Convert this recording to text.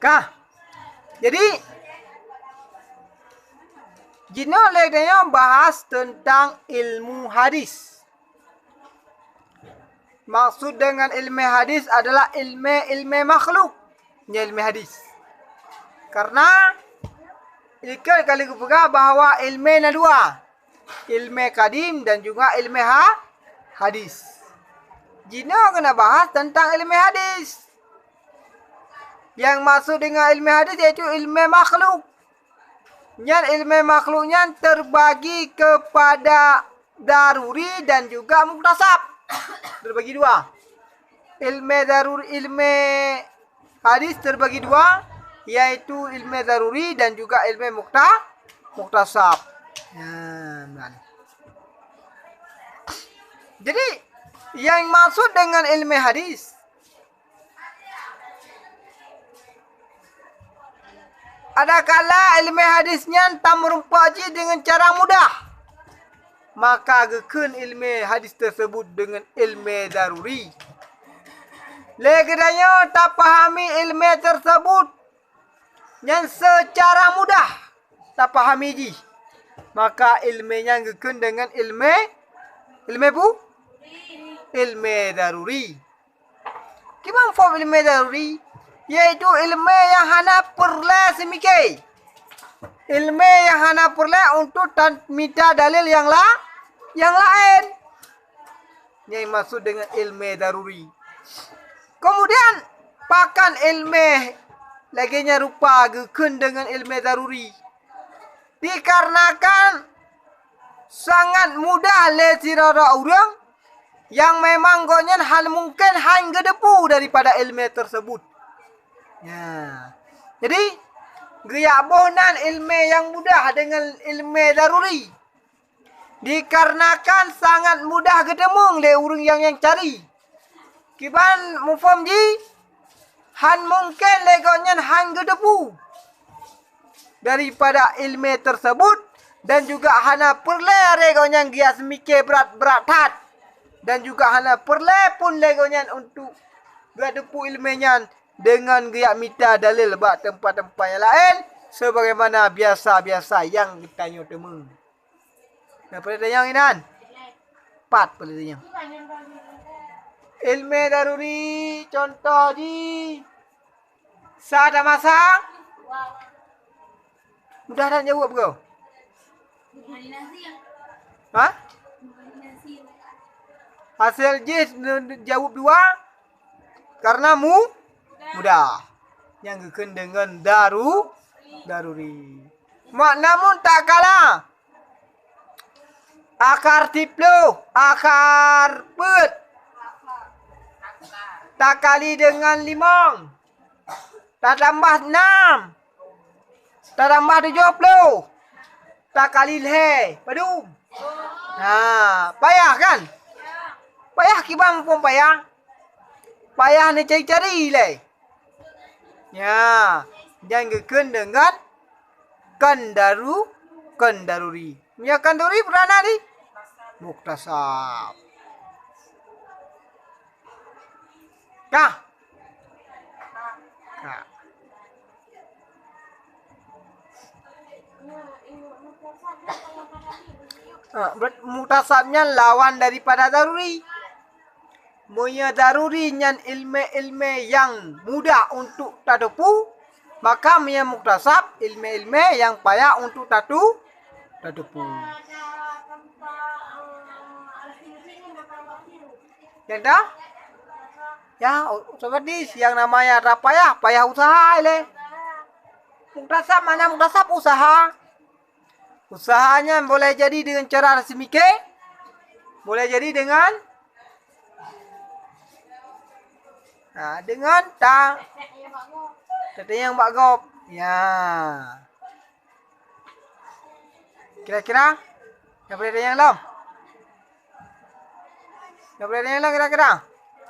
Kah? Jadi Jino leknya bahas tentang ilmu hadis. Maksud dengan ilmu hadis adalah ilmu makhluk. Ilmu hadis. Karena ikan kali kupega bahwa ilmu na dua. Ilmu kadim dan juga ilmu hadis. Jino kena bahas tentang ilmu hadis. Yang maksud dengan ilmu hadis yaitu ilmu makhluk. Yang ilmu makhluknya terbagi kepada daruri dan juga muktasab. Terbagi dua. Ilmu daruri, ilmu hadis terbagi dua, yaitu ilmu daruri dan juga ilmu muktasab. Jadi yang maksud dengan ilmu hadis ada kala ilmu hadisnya tak merupaji dengan cara mudah. Maka gekun ilmu hadis tersebut dengan ilmu daruri. Legedanya tak pahami ilmu tersebut yang secara mudah tak pahami ji. Maka ilmunya gekun dengan ilmu daruri. Gimana form ilmu daruri? Yaitu ilmu yang hana perlu semikir. Ilmu yang hana perlu untuk minta dalil yang lain. Yang maksud dengan ilmu daruri. Kemudian pakan ilmu laginya rupa gekun dengan ilmu daruri. Dikarenakan sangat mudah lesirara orang yang memang gonyan hal mungkin hanya depu daripada ilmu tersebut. Ya. Jadi gaya bohnan ilmu yang mudah dengan ilmu daruri. Dikarenakan sangat mudah ketemu oleh orang yang cari. Kiban mufam ji han mungkin legonyan han gedepu daripada ilmu tersebut dan juga hana perle legonyan dia semikir berat hat dan juga hana perle pun legonyan untuk gedepu ilmunya dengan gaya minta dalil bak tempat-tempat yang lain sebagaimana biasa-biasa yang ditanya temu. Apa dia yang inan? 4 pada dia. Ilmu daruri contoh di sada masa. Mudah dah jawab kau. Ha? Hasil jis jawab 2 karena mudah. Yang gekun dengan daruri. Namun tak kalah. Akar tiplu, akar put. Tak kali dengan 5. Tak tambah 6. Tak tambah 70. Tak kali leh. Padu. Payah kan? Payah kibang pun payah. Payah ni cari-cari leh. Ya, jangan gekun dengan kandaruri. Ya kanduri berana ni? Muktasab. Kah? Kah. Muktasabnya lawan daripada daruri. Punya daruri nyan ilmu yang mudah untuk tadepu, maka punya muktasab ilmu yang payah untuk tadepu. Yang dah? Ya, seperti yang namanya payah usaha ile. Muktasab mana muktasab usaha? Usahanya boleh jadi dengan cara semikir, boleh jadi dengan yang bagop. Ya. Kira-kira yang boleh yang kira-kira?